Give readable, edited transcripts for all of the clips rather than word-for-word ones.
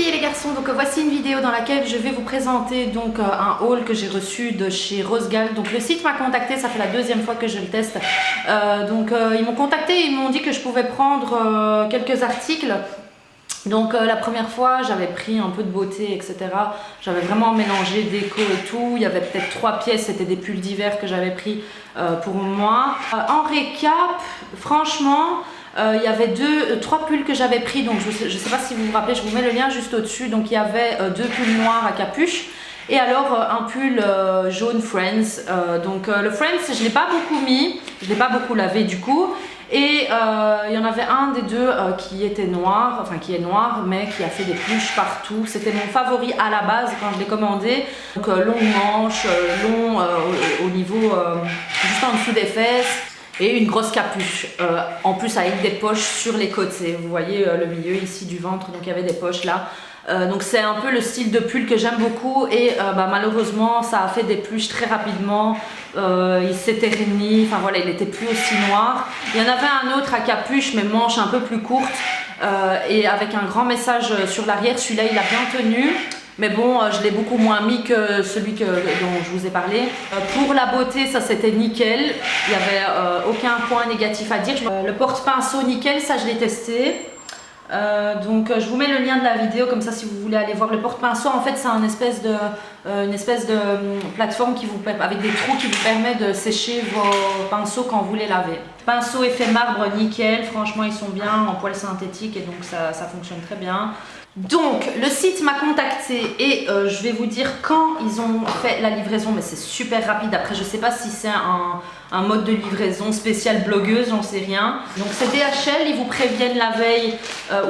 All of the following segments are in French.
filles et les garçons, donc voici une vidéo dans laquelle je vais vous présenter donc un haul que j'ai reçu de chez Rosegal. Donc le site m'a contacté, ça fait la deuxième fois que je le teste. Ils m'ont contacté et ils m'ont dit que je pouvais prendre quelques articles. Donc la première fois j'avais pris un peu de beauté, etc. J'avais vraiment mélangé déco et tout. Il y avait peut-être 3 pièces, c'était des pulls d'hiver que j'avais pris pour moi. En récap, franchement, il y avait 3 pulls que j'avais pris. Donc je sais pas si vous vous rappelez, je vous mets le lien juste au-dessus. Donc il y avait 2 pulls noirs à capuche. Et alors un pull jaune Friends. Le Friends, je ne l'ai pas beaucoup mis, je ne l'ai pas beaucoup lavé du coup. Et il y en avait un des deux qui était noir, enfin qui est noir, mais qui a fait des pluches partout. C'était mon favori à la base quand je l'ai commandé. Donc longue manche, long au niveau juste en dessous des fesses. Et une grosse capuche, en plus avec des poches sur les côtés. Vous voyez le milieu ici du ventre, donc il y avait des poches là. Donc c'est un peu le style de pull que j'aime beaucoup et malheureusement ça a fait des pluches très rapidement, il s'est terni, enfin voilà, il n'était plus aussi noir. Il y en avait un autre à capuche mais manche un peu plus courte et avec un grand message sur l'arrière. Celui-là il a bien tenu. Mais bon, je l'ai beaucoup moins mis que celui dont je vous ai parlé. Pour la beauté, ça c'était nickel. Il n'y avait aucun point négatif à dire. Le porte-pinceau nickel, ça je l'ai testé. Je vous mets le lien de la vidéo comme ça si vous voulez aller voir le porte-pinceau. En fait c'est une espèce de plateforme avec des trous qui vous permet de sécher vos pinceaux quand vous les lavez. Pinceau effet marbre nickel, franchement ils sont bien en poil synthétique et donc ça fonctionne très bien. Donc le site m'a contacté et je vais vous dire quand ils ont fait la livraison, mais c'est super rapide. Après je sais pas si c'est un mode de livraison spécial blogueuse, j'en sais rien. Donc c'est DHL, ils vous préviennent la veille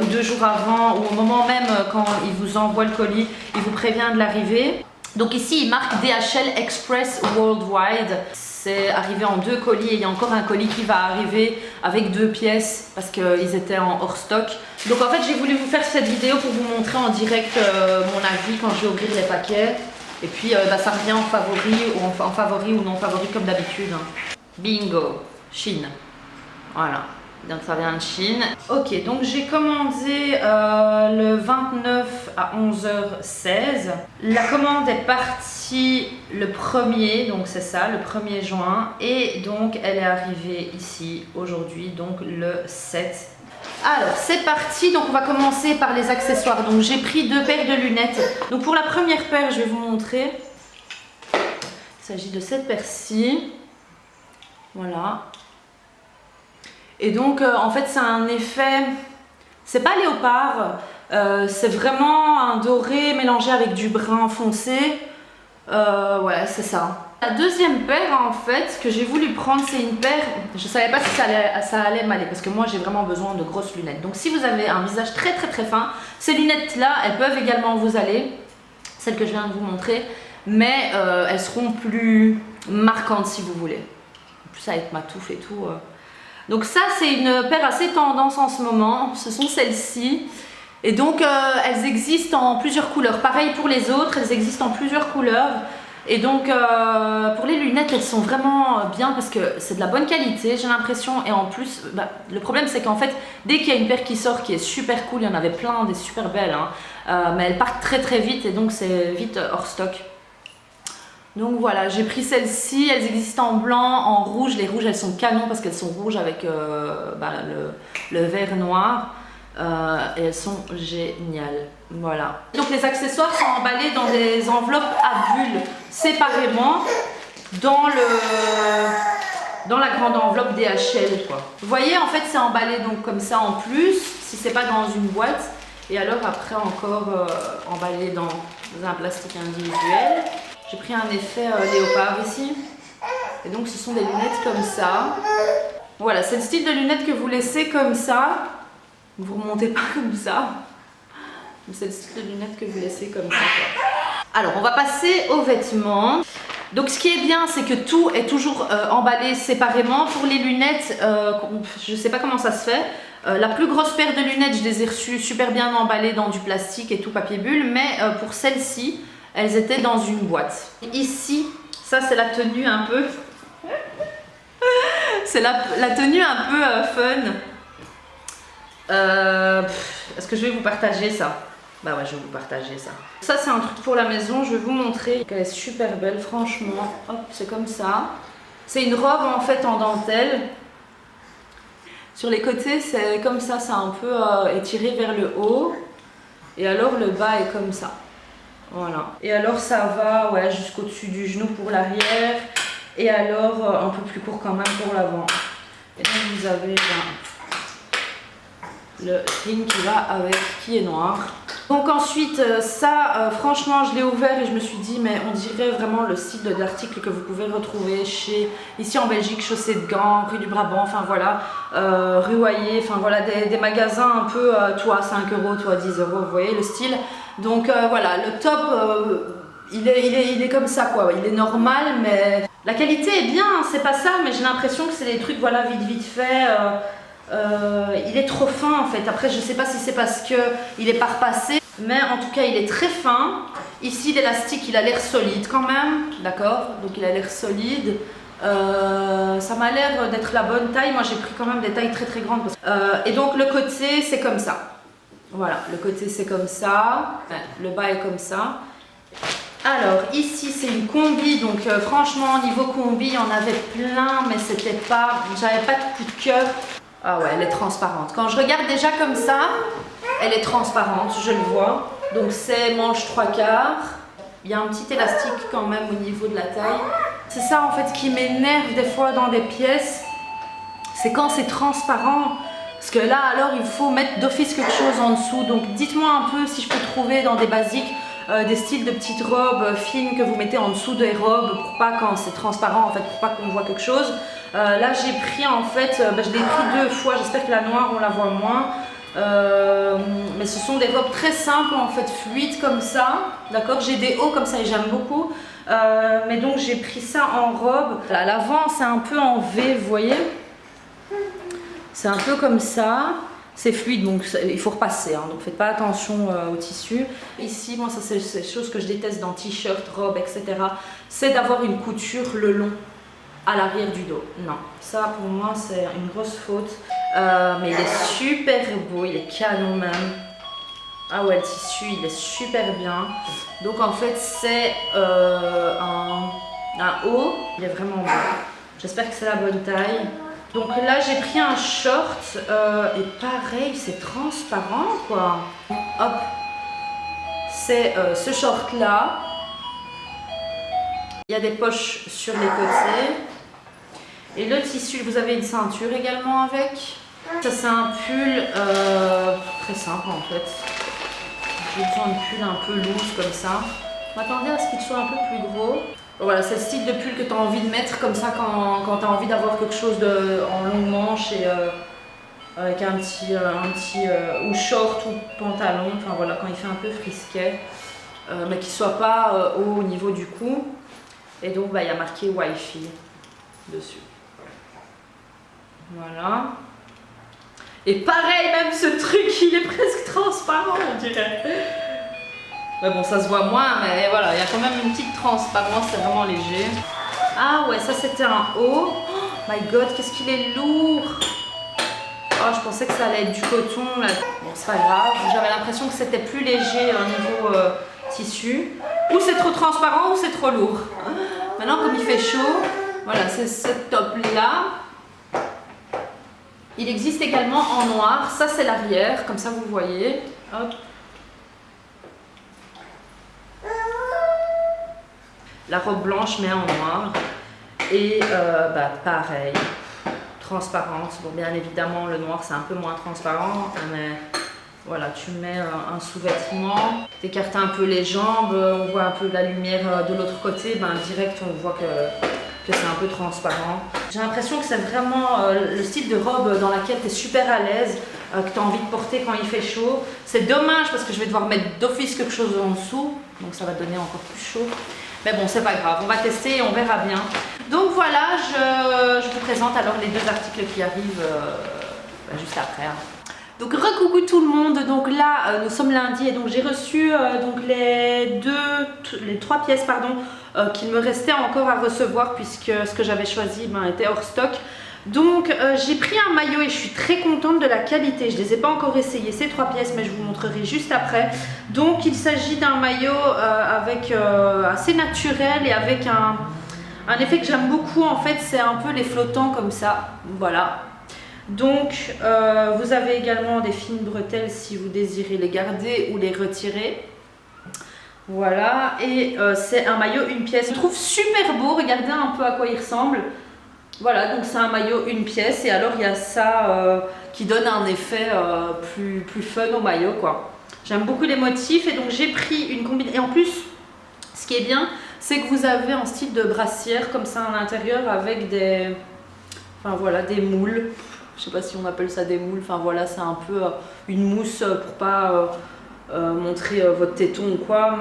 ou 2 jours avant ou au moment même quand ils vous envoient le colis, ils vous préviennent de l'arrivée. Donc ici il marque DHL Express Worldwide. C'est arrivé en 2 colis et il y a encore un colis qui va arriver avec 2 pièces parce qu'ils étaient en hors stock. Donc en fait j'ai voulu vous faire cette vidéo pour vous montrer en direct mon avis quand je vais ouvrir les paquets. Et puis ça revient en favori ou non favori comme d'habitude. Bingo, Chine. Voilà. Donc ça vient de Chine. Ok, donc j'ai commandé le 29 à 11h16. La commande est partie le 1er, donc c'est ça, le 1er juin. Et donc elle est arrivée ici aujourd'hui, donc le 7. Alors c'est parti, donc on va commencer par les accessoires. Donc j'ai pris 2 paires de lunettes. Donc pour la première paire, je vais vous montrer. Il s'agit de cette paire-ci. Voilà. Et donc en fait c'est un effet, c'est pas léopard, c'est vraiment un doré mélangé avec du brun foncé, ouais c'est ça. La deuxième paire en fait que j'ai voulu prendre, c'est une paire, je savais pas si ça allait m'aller parce que moi j'ai vraiment besoin de grosses lunettes. Donc si vous avez un visage très fin, ces lunettes là elles peuvent également vous aller, celles que je viens de vous montrer, mais elles seront plus marquantes si vous voulez. En plus avec ma touffe et tout. Donc ça c'est une paire assez tendance en ce moment, ce sont celles-ci. Et donc elles existent en plusieurs couleurs, pareil pour les autres, elles existent en plusieurs couleurs. Et donc pour les lunettes elles sont vraiment bien parce que c'est de la bonne qualité j'ai l'impression. Et en plus le problème c'est qu'en fait dès qu'il y a une paire qui sort qui est super cool, il y en avait plein des super belles mais elles partent très vite et donc c'est vite hors stock. Donc voilà, j'ai pris celles-ci, elles existent en blanc, en rouge. Les rouges elles sont canon parce qu'elles sont rouges avec le vert noir et elles sont géniales. Voilà. Donc les accessoires sont emballés dans des enveloppes à bulles séparément dans la grande enveloppe DHL quoi. Vous voyez en fait c'est emballé donc comme ça en plus si c'est pas dans une boîte et alors après encore emballé dans un plastique individuel. J'ai pris un effet léopard ici. Et donc ce sont des lunettes comme ça. Voilà, c'est le style de lunettes que vous laissez comme ça. Vous ne remontez pas comme ça. C'est le style de lunettes que vous laissez comme ça, quoi. Alors on va passer aux vêtements. Donc ce qui est bien c'est que tout est toujours emballé séparément. Pour les lunettes, je ne sais pas comment ça se fait. La plus grosse paire de lunettes je les ai reçues super bien emballées dans du plastique et tout papier bulle. Mais pour celle-ci, elles étaient dans une boîte. Ici, ça c'est la tenue un peu... c'est la tenue un peu fun. Est-ce que je vais vous partager ça? Bah ouais, je vais vous partager ça. Ça c'est un truc pour la maison, je vais vous montrer. Elle est super belle, franchement. Hop, c'est comme ça. C'est une robe en fait en dentelle. Sur les côtés, c'est comme ça, c'est un peu étiré vers le haut. Et alors le bas est comme ça. Voilà. Et alors ça va ouais, jusqu'au-dessus du genou pour l'arrière. Et alors un peu plus court quand même pour l'avant. Et donc vous avez le string qui va avec, qui est noir. Donc ensuite ça franchement je l'ai ouvert et je me suis dit mais on dirait vraiment le style d'article que vous pouvez retrouver chez, ici en Belgique, Chaussée de Gand, rue du Brabant, enfin voilà, rue Oyer, enfin voilà des magasins un peu toi 5 €, toi 10 €, vous voyez le style. Donc voilà, le top il est comme ça quoi, il est normal mais la qualité est bien, hein, c'est pas ça, mais j'ai l'impression que c'est des trucs voilà vite fait. Il est trop fin en fait. Après je sais pas si c'est parce que il est pas repassé, mais en tout cas il est très fin. Ici l'élastique il a l'air solide quand même, d'accord, donc il a l'air solide. Ça m'a l'air d'être la bonne taille. Moi j'ai pris quand même des tailles très grandes et donc le côté c'est comme ça. Voilà, le côté c'est comme ça, le bas est comme ça. Alors ici c'est une combi, donc franchement niveau combi il y en avait plein mais c'était pas, j'avais pas de coup de cœur. Ah ouais, elle est transparente. Quand je regarde déjà comme ça, elle est transparente, je le vois. Donc c'est manche 3/4. Il y a un petit élastique quand même au niveau de la taille. C'est ça en fait qui m'énerve des fois dans des pièces. C'est quand c'est transparent. Parce que là alors il faut mettre d'office quelque chose en dessous. Donc dites-moi un peu si je peux trouver dans des basiques des styles de petites robes fines que vous mettez en dessous des robes pour pas quand c'est transparent en fait, pour pas qu'on voit quelque chose. Là j'ai pris en fait, je l'ai pris 2 fois, j'espère que la noire on la voit moins. Mais ce sont des robes très simples en fait, fluides comme ça, d'accord. J'ai des hauts comme ça et j'aime beaucoup. Mais donc j'ai pris ça en robe. À l'avant c'est un peu en V, vous voyez. C'est un peu comme ça. C'est fluide donc il faut repasser, hein, donc faites pas attention au tissu. Ici, moi ça c'est des choses que je déteste dans t-shirt, robe, etc. C'est d'avoir une couture le long à l'arrière du dos. Non, ça pour moi c'est une grosse faute. Mais il est super beau, il est canon même. Ah ouais, le tissu il est super bien. Donc en fait c'est un haut, il est vraiment beau. J'espère que c'est la bonne taille. Donc là j'ai pris un short et pareil c'est transparent quoi. Hop, c'est ce short là. Il y a des poches sur les côtés. Et le tissu, vous avez une ceinture également avec. Ça c'est un pull très simple en fait. J'ai besoin de pull un peu loose comme ça. M'attendez à ce qu'il soit un peu plus gros. Voilà, c'est le style de pull que tu as envie de mettre comme ça quand tu as envie d'avoir quelque chose en longue manche et avec un petit ou short ou pantalon, enfin voilà, quand il fait un peu frisquet, mais qui soit pas haut au niveau du cou. Et donc il y a marqué Wi-Fi dessus. Voilà. Et pareil, même ce truc, il est presque transparent, on dirait. Mais bon, ça se voit moins, mais voilà, il y a quand même une petite transparence, c'est vraiment léger. Ah ouais, ça c'était un haut. Oh my god, qu'est-ce qu'il est lourd. Oh, je pensais que ça allait être du coton. Là. Bon, c'est pas grave. J'avais l'impression que c'était plus léger au niveau tissu. Ou c'est trop transparent ou c'est trop lourd. Maintenant, comme il fait chaud, voilà, c'est ce top-là. Il existe également en noir. Ça, c'est l'arrière, comme ça vous voyez. Hop. La robe blanche mais en noir et pareil, transparente. Bon, bien évidemment le noir c'est un peu moins transparent, mais voilà, tu mets un sous-vêtement, t'écartes un peu les jambes, on voit un peu la lumière de l'autre côté, direct on voit que c'est un peu transparent. J'ai l'impression que c'est vraiment le style de robe dans laquelle tu es super à l'aise, que tu as envie de porter quand il fait chaud. C'est dommage parce que je vais devoir mettre d'office quelque chose en dessous, donc ça va donner encore plus chaud. Mais bon, c'est pas grave, on va tester et on verra bien. Donc voilà, je vous présente alors les 2 articles qui arrivent juste après. Donc recoucou tout le monde, donc là nous sommes lundi et donc j'ai reçu donc les 3 pièces pardon qu'il me restait encore à recevoir puisque ce que j'avais choisi était hors stock. Donc j'ai pris un maillot et je suis très contente de la qualité. Je ne les ai pas encore essayés ces 3 pièces, mais je vous montrerai juste après. Donc il s'agit d'un maillot avec assez naturel et avec un effet que j'aime beaucoup en fait, c'est un peu les flottants comme ça, voilà. Donc vous avez également des fines bretelles si vous désirez les garder ou les retirer. Voilà, et c'est un maillot une pièce. Je trouve super beau, regardez un peu à quoi il ressemble. Voilà, donc c'est un maillot une pièce et alors il y a ça qui donne un effet plus fun au maillot quoi. J'aime beaucoup les motifs et donc j'ai pris une combinaison. Et en plus, ce qui est bien, c'est que vous avez un style de brassière comme ça à l'intérieur avec des... Enfin voilà, des moules. Je sais pas si on appelle ça des moules. Enfin voilà, c'est un peu une mousse pour pas montrer votre téton ou quoi.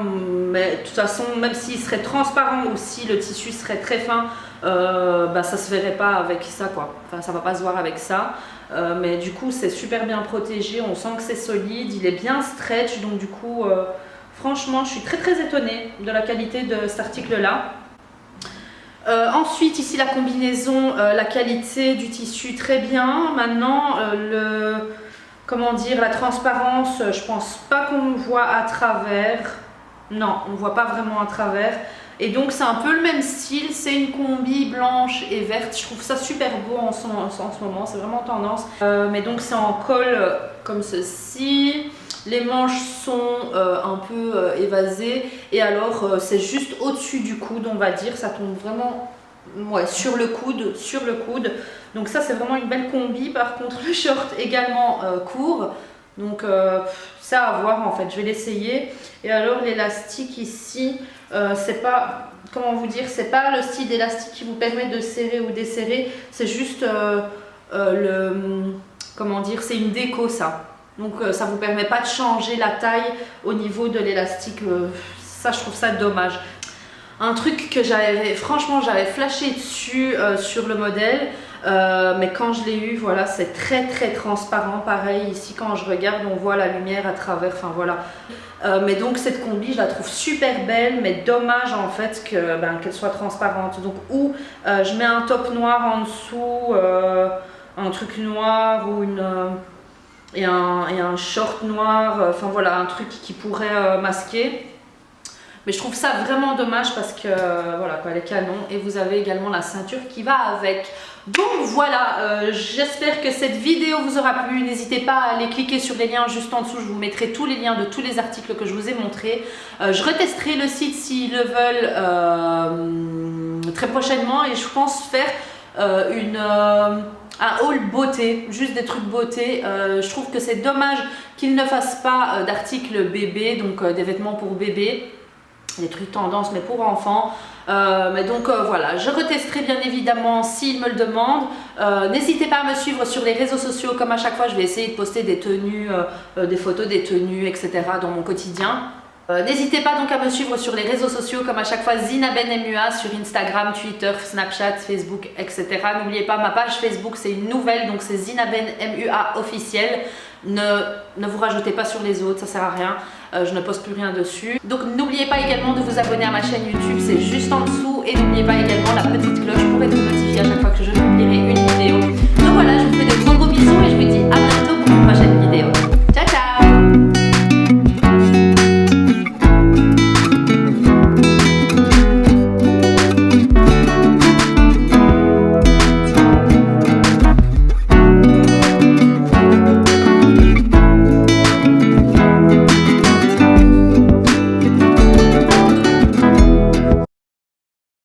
Mais de toute façon, même s'il serait transparent ou si le tissu serait très fin, bah, ça se verrait pas avec ça quoi. Enfin ça va pas se voir avec ça. Mais du coup c'est super bien protégé. On sent que c'est solide. Il est bien stretch. Donc du coup... franchement, je suis très étonnée de la qualité de cet article-là. Ensuite, ici la combinaison, la qualité du tissu très bien. Maintenant, comment dire, la transparence, je pense pas qu'on voit à travers. Non, on voit pas vraiment à travers. Et donc c'est un peu le même style, c'est une combi blanche et verte. Je trouve ça super beau en ce moment, c'est vraiment tendance. Mais donc c'est en col comme ceci. Les manches sont un peu évasées et alors c'est juste au-dessus du coude, on va dire, ça tombe vraiment sur le coude. Donc ça c'est vraiment une belle combi. Par contre le short également court, donc c'est à voir en fait, je vais l'essayer. Et alors l'élastique ici, c'est pas, comment vous dire, c'est pas le style d'élastique qui vous permet de serrer ou desserrer, c'est juste comment dire, c'est une déco ça. Donc ça ne vous permet pas de changer la taille au niveau de l'élastique, ça je trouve ça dommage. Un truc que franchement j'avais flashé dessus sur le modèle, mais quand je l'ai eu, voilà, c'est très transparent. Pareil ici quand je regarde on voit la lumière à travers, enfin voilà. Mais donc cette combi je la trouve super belle, mais dommage en fait qu'elle soit transparente. Donc ou je mets un top noir en dessous, un truc noir ou et un short noir, enfin voilà, un truc qui pourrait masquer. Mais je trouve ça vraiment dommage parce que voilà quoi, elle est canon. Et vous avez également la ceinture qui va avec. Donc voilà, j'espère que cette vidéo vous aura plu. N'hésitez pas à aller cliquer sur les liens juste en dessous. Je vous mettrai tous les liens de tous les articles que je vous ai montrés. Je retesterai le site s'ils le veulent très prochainement. Et je pense faire un haul beauté, juste des trucs beauté. Je trouve que c'est dommage qu'ils ne fassent pas d'articles bébé, donc des vêtements pour bébé, des trucs tendance mais pour enfants. Mais donc voilà, je retesterai bien évidemment s'ils me le demandent. N'hésitez pas à me suivre sur les réseaux sociaux, comme à chaque fois je vais essayer de poster des tenues, des photos des tenues, etc. dans mon quotidien. N'hésitez pas donc à me suivre sur les réseaux sociaux, comme à chaque fois ZinabenMUA sur Instagram, Twitter, Snapchat, Facebook, etc. N'oubliez pas, ma page Facebook c'est une nouvelle, donc c'est ZinabenMUA officiel. Ne vous rajoutez pas sur les autres, ça sert à rien, je ne poste plus rien dessus. Donc n'oubliez pas également de vous abonner à ma chaîne YouTube, c'est juste en dessous. Et n'oubliez pas également la petite cloche pour être notifié à chaque fois que je publierai une vidéo. Donc voilà, je vous fais de gros bisous et je vous dis à bientôt pour une prochaine vidéo.